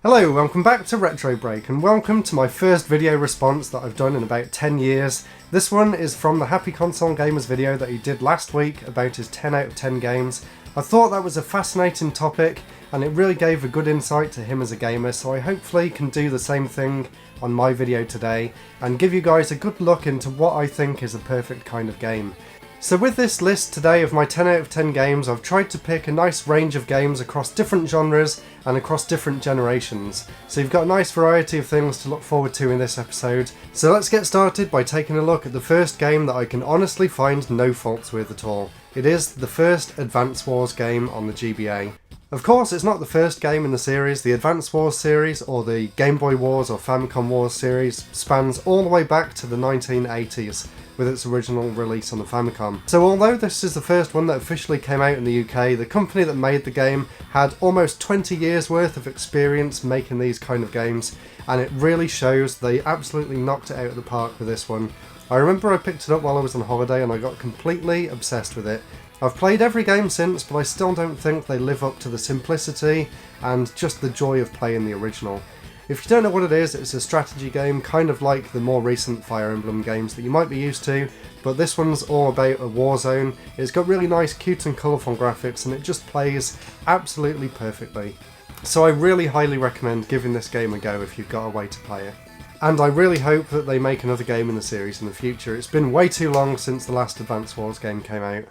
Hello, welcome back to RetroBreak and welcome to my first video response that I've done in about 10 years. This one is from the Happy Console Gamers video that he did last week about his 10 out of 10 games. I thought that was a fascinating topic and it really gave a good insight to him as a gamer, so I hopefully can do the same thing on my video today and give you guys a good look into what I think is a perfect kind of game. So with this list today of my 10 out of 10 games, I've tried to pick a nice range of games across different genres and across different generations. So you've got a nice variety of things to look forward to in this episode. So let's get started by taking a look at the first game that I can honestly find no faults with at all. It is the first Advance Wars game on the GBA. Of course, it's not the first game in the series. The Advance Wars series, or the Game Boy Wars or Famicom Wars series, spans all the way back to the 1980s. With its original release on the Famicom. So although this is the first one that officially came out in the UK, the company that made the game had almost 20 years worth of experience making these kind of games, and it really shows they absolutely knocked it out of the park with this one. I remember I picked it up while I was on holiday and I got completely obsessed with it. I've played every game since, but I still don't think they live up to the simplicity and just the joy of playing the original. If you don't know what it is, it's a strategy game, kind of like the more recent Fire Emblem games that you might be used to, but this one's all about a war zone. It's got really nice, cute and colourful graphics, and it just plays absolutely perfectly. So I really highly recommend giving this game a go if you've got a way to play it. And I really hope that they make another game in the series in the future. It's been way too long since the last Advance Wars game came out.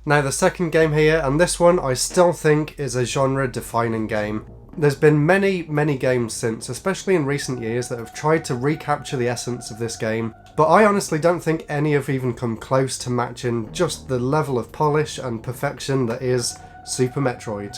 Now the second game here, and this one I still think is a genre-defining game. There's been many games since, especially in recent years, that have tried to recapture the essence of this game, but I honestly don't think any have even come close to matching just the level of polish and perfection that is Super Metroid.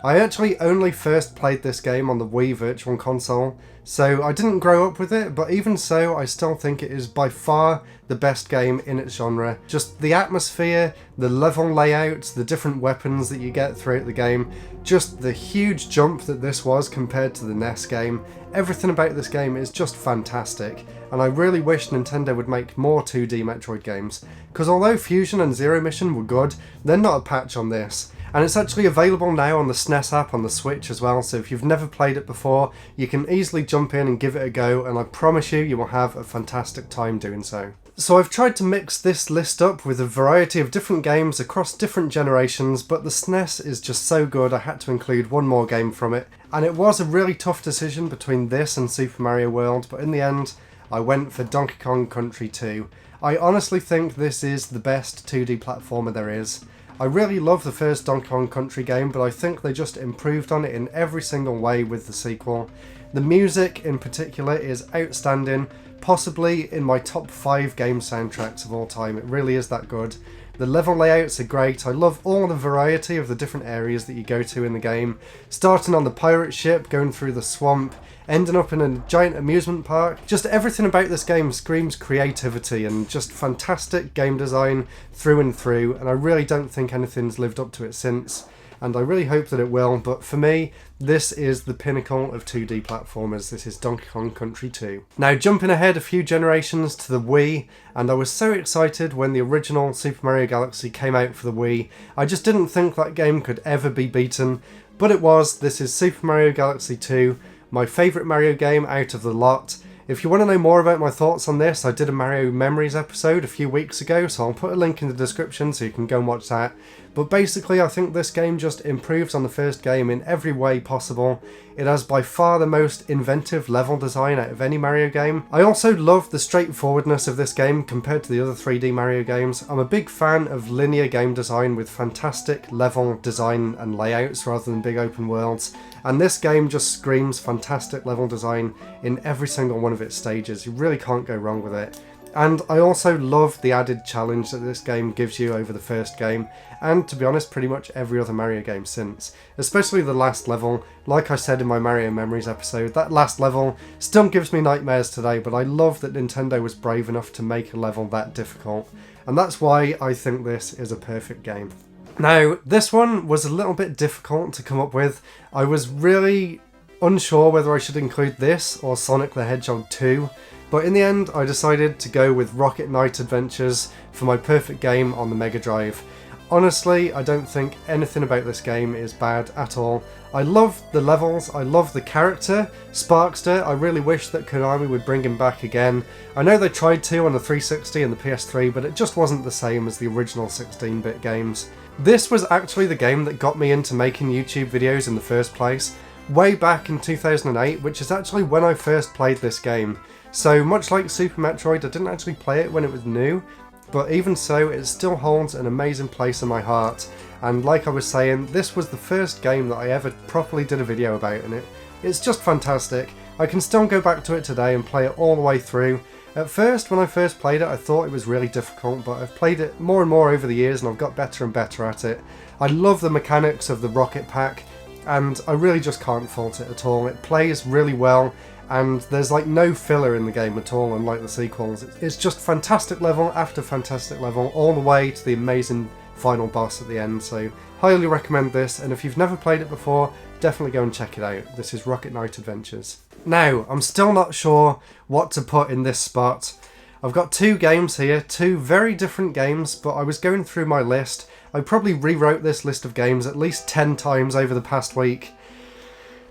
I actually only first played this game on the Wii Virtual Console, so I didn't grow up with it, but even so I still think it is by far the best game in its genre. Just the atmosphere, the level layout, the different weapons that you get throughout the game, just the huge jump that this was compared to the NES game. Everything about this game is just fantastic, and I really wish Nintendo would make more 2D Metroid games, because although Fusion and Zero Mission were good, they're not a patch on this. And it's actually available now on the SNES app on the Switch as well, so if you've never played it before, you can easily jump in and give it a go, and I promise you will have a fantastic time doing so. So I've tried to mix this list up with a variety of different games across different generations, but the SNES is just so good I had to include one more game from it. And it was a really tough decision between this and Super Mario World, but in the end I went for Donkey Kong Country 2. I honestly think this is the best 2D platformer there is. I really love the first Donkey Kong Country game, but I think they just improved on it in every single way with the sequel. The music in particular is outstanding, possibly in my top 5 game soundtracks of all time. It really is that good. The level layouts are great. I love all the variety of the different areas that you go to in the game. Starting on the pirate ship, going through the swamp, ending up in a giant amusement park. Just everything about this game screams creativity and just fantastic game design through and through, and I really don't think anything's lived up to it since, and I really hope that it will, but for me, this is the pinnacle of 2D platformers. This is Donkey Kong Country 2. Now jumping ahead a few generations to the Wii, and I was so excited when the original Super Mario Galaxy came out for the Wii. I just didn't think that game could ever be beaten, but it was. This is Super Mario Galaxy 2. My favourite Mario game out of the lot. If you want to know more about my thoughts on this, I did a Mario Memories episode a few weeks ago, so I'll put a link in the description so you can go and watch that. But basically I think this game just improves on the first game in every way possible. It has by far the most inventive level design out of any Mario game. I also love the straightforwardness of this game compared to the other 3D Mario games. I'm a big fan of linear game design with fantastic level design and layouts rather than big open worlds. And this game just screams fantastic level design in every single one of its stages. You really can't go wrong with it. And I also love the added challenge that this game gives you over the first game, and to be honest, pretty much every other Mario game since. Especially the last level. Like I said in my Mario Memories episode, that last level still gives me nightmares today, but I love that Nintendo was brave enough to make a level that difficult. And that's why I think this is a perfect game. Now, this one was a little bit difficult to come up with. I was really unsure whether I should include this or Sonic the Hedgehog 2. But in the end, I decided to go with Rocket Knight Adventures for my perfect game on the Mega Drive. Honestly, I don't think anything about this game is bad at all. I love the levels, I love the character, Sparkster. I really wish that Konami would bring him back again. I know they tried to on the 360 and the PS3, but it just wasn't the same as the original 16-bit games. This was actually the game that got me into making YouTube videos in the first place, way back in 2008, which is actually when I first played this game. So much like Super Metroid, I didn't actually play it when it was new, but even so, it still holds an amazing place in my heart. And like I was saying, this was the first game that I ever properly did a video about, and it's just fantastic. I can still go back to it today and play it all the way through. At first, when I first played it, I thought it was really difficult, but I've played it more and more over the years and I've got better and better at it. I love the mechanics of the rocket pack, and I really just can't fault it at all. It plays really well, and there's like no filler in the game at all, unlike the sequels. It's just fantastic level after fantastic level, all the way to the amazing final boss at the end, so highly recommend this, and if you've never played it before, definitely go and check it out. This is Rocket Knight Adventures. Now, I'm still not sure what to put in this spot. I've got two games here, two very different games, but I was going through my list. I probably rewrote this list of games at least 10 times over the past week.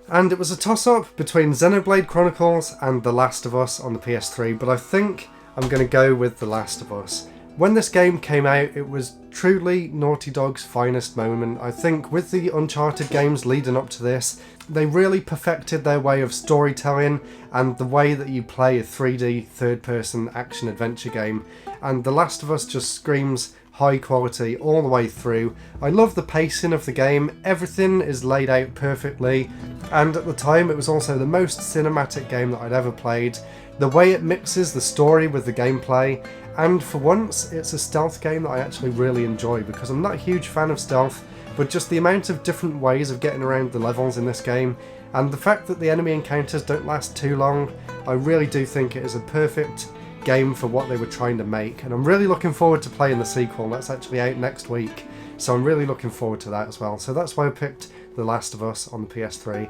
And it was a toss-up between Xenoblade Chronicles and The Last of Us on the PS3, but I think I'm going to go with The Last of Us. When this game came out, it was truly Naughty Dog's finest moment. I think with the Uncharted games leading up to this, they really perfected their way of storytelling and the way that you play a 3D third-person action-adventure game. And The Last of Us just screams high quality all the way through. I love the pacing of the game, everything is laid out perfectly, and at the time it was also the most cinematic game that I'd ever played. The way it mixes the story with the gameplay, and for once it's a stealth game that I actually really enjoy, because I'm not a huge fan of stealth, but just the amount of different ways of getting around the levels in this game, and the fact that the enemy encounters don't last too long, I really do think it is a perfect game for what they were trying to make, and I'm really looking forward to playing the sequel. That's actually out next week, so I'm really looking forward to that as well. So that's why I picked The Last of Us on the PS3,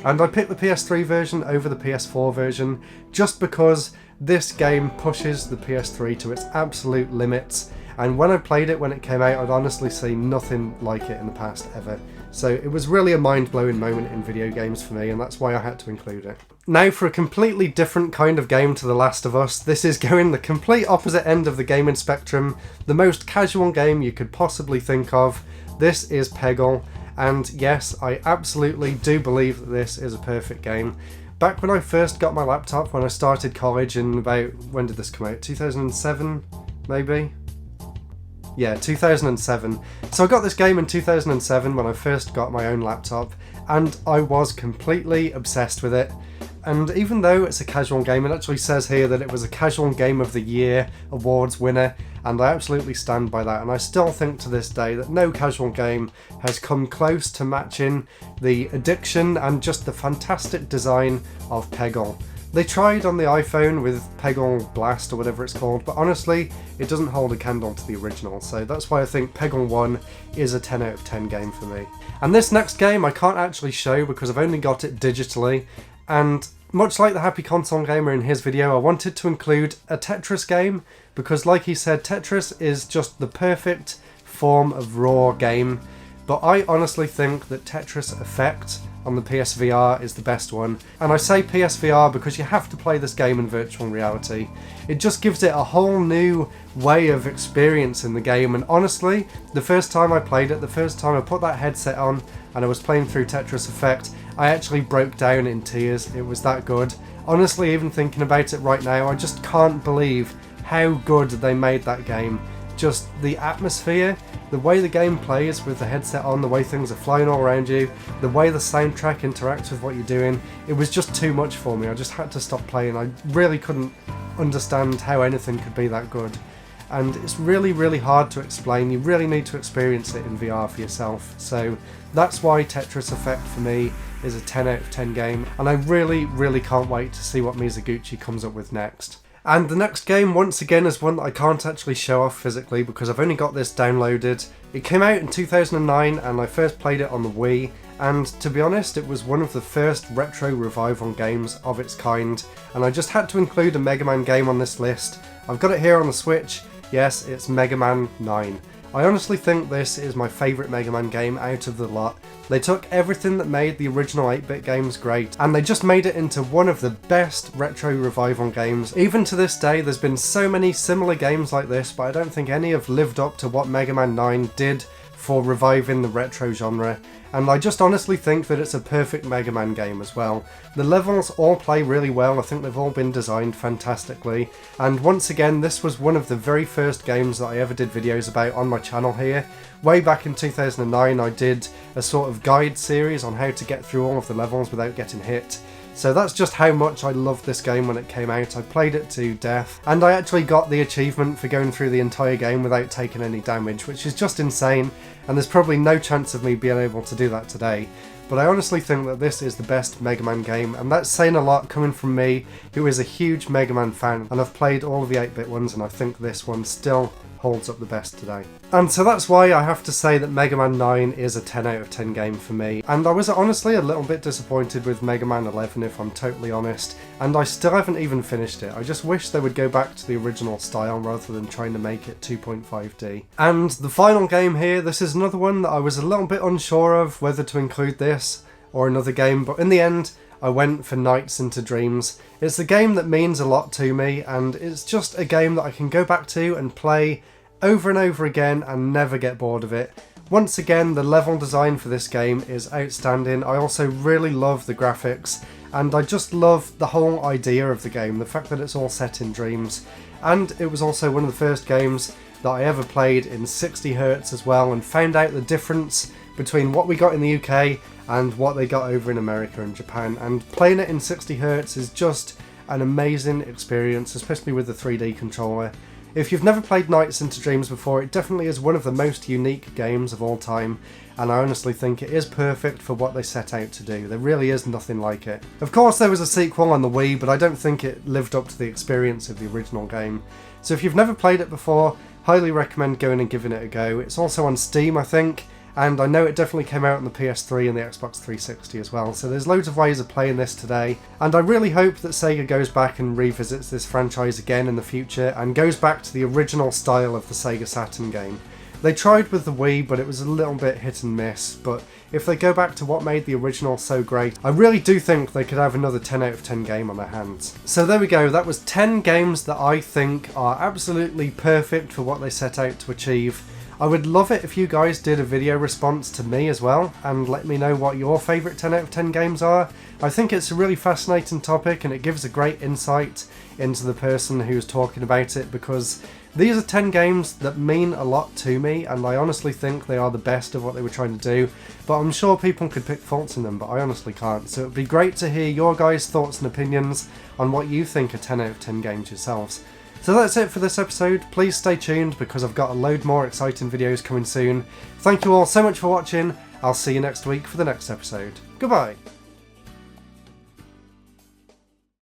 and I picked the PS3 version over the PS4 version just because this game pushes the PS3 to its absolute limits, and when I played it when it came out, I'd honestly seen nothing like it in the past ever. So it was really a mind-blowing moment in video games for me, and that's why I had to include it. Now for a completely different kind of game to The Last of Us, this is going the complete opposite end of the gaming spectrum, the most casual game you could possibly think of. This is Peggle, and yes, I absolutely do believe that this is a perfect game. Back when I first got my laptop, when I started college in about, when did this come out? 2007, maybe? Yeah, 2007. So I got this game in 2007 when I first got my own laptop, and I was completely obsessed with it. And even though it's a casual game, it actually says here that it was a Casual Game of the Year awards winner, and I absolutely stand by that. And I still think to this day that no casual game has come close to matching the addiction and just the fantastic design of Peggle. They tried on the iPhone with Peggle Blast or whatever it's called, but honestly, it doesn't hold a candle to the original, so that's why I think Peggle 1 is a 10 out of 10 game for me. And this next game I can't actually show because I've only got it digitally, and much like the Happy Console Gamer in his video, I wanted to include a Tetris game, because like he said, Tetris is just the perfect form of raw game, but I honestly think that Tetris Effect on the PSVR is the best one. And I say PSVR because you have to play this game in virtual reality. It just gives it a whole new way of experiencing the game, and honestly, the first time I played it, the first time I put that headset on and I was playing through Tetris Effect, I actually broke down in tears. It was that good. Honestly, even thinking about it right now, I just can't believe how good they made that game. Just the atmosphere, the way the game plays with the headset on, the way things are flying all around you, the way the soundtrack interacts with what you're doing, it was just too much for me. I just had to stop playing. I really couldn't understand how anything could be that good. And it's really, really hard to explain. You really need to experience it in VR for yourself. So that's why Tetris Effect for me is a 10 out of 10 game, and I really, really can't wait to see what Mizuguchi comes up with next. And the next game, once again, is one that I can't actually show off physically because I've only got this downloaded. It came out in 2009 and I first played it on the Wii, and to be honest, it was one of the first retro revival games of its kind, and I just had to include a Megaman game on this list. I've got it here on the Switch. Yes, it's Megaman 9. I honestly think this is my favourite Mega Man game out of the lot. They took everything that made the original 8-bit games great, and they just made it into one of the best retro revival games. Even to this day, there's been so many similar games like this, but I don't think any have lived up to what Mega Man 9 did for reviving the retro genre, and I just honestly think that it's a perfect Mega Man game as well. The levels all play really well, I think they've all been designed fantastically, and once again this was one of the very first games that I ever did videos about on my channel here. Way back in 2009 I did a sort of guide series on how to get through all of the levels without getting hit. So that's just how much I loved this game when it came out. I played it to death, and I actually got the achievement for going through the entire game without taking any damage, which is just insane, and there's probably no chance of me being able to do that today. But I honestly think that this is the best Mega Man game, and that's saying a lot coming from me, who is a huge Mega Man fan, and I've played all of the 8-bit ones, and I think this one still holds up the best today. And so that's why I have to say that Mega Man 9 is a 10 out of 10 game for me. And I was honestly a little bit disappointed with Mega Man 11 if I'm totally honest, and I still haven't even finished it. I just wish they would go back to the original style rather than trying to make it 2.5D. And the final game here, this is another one that I was a little bit unsure of whether to include this or another game, but in the end I went for Nights into Dreams. It's a game that means a lot to me, and it's just a game that I can go back to and play over and over again and never get bored of it. Once again, the level design for this game is outstanding. I also really love the graphics, and I just love the whole idea of the game, the fact that it's all set in dreams. And it was also one of the first games that I ever played in 60Hz as well, and found out the difference between what we got in the UK and what they got over in America and Japan, and playing it in 60Hz is just an amazing experience, especially with the 3D controller. If you've never played Nights into Dreams before, it definitely is one of the most unique games of all time, and I honestly think it is perfect for what they set out to do. There really is nothing like it. Of course there was a sequel on the Wii, but I don't think it lived up to the experience of the original game. So if you've never played it before, highly recommend going and giving it a go. It's also on Steam, I think, and I know it definitely came out on the PS3 and the Xbox 360 as well, so there's loads of ways of playing this today, and I really hope that Sega goes back and revisits this franchise again in the future and goes back to the original style of the Sega Saturn game. They tried with the Wii, but it was a little bit hit and miss, but if they go back to what made the original so great, I really do think they could have another 10 out of 10 game on their hands. So there we go, that was 10 games that I think are absolutely perfect for what they set out to achieve. I would love it if you guys did a video response to me as well, and let me know what your favourite 10 out of 10 games are. I think it's a really fascinating topic, and it gives a great insight into the person who's talking about it, because these are 10 games that mean a lot to me, and I honestly think they are the best of what they were trying to do, but I'm sure people could pick faults in them, but I honestly can't. So it would be great to hear your guys' thoughts and opinions on what you think are 10 out of 10 games yourselves. So that's it for this episode. Please stay tuned because I've got a load more exciting videos coming soon. Thank you all so much for watching. I'll see you next week for the next episode. Goodbye!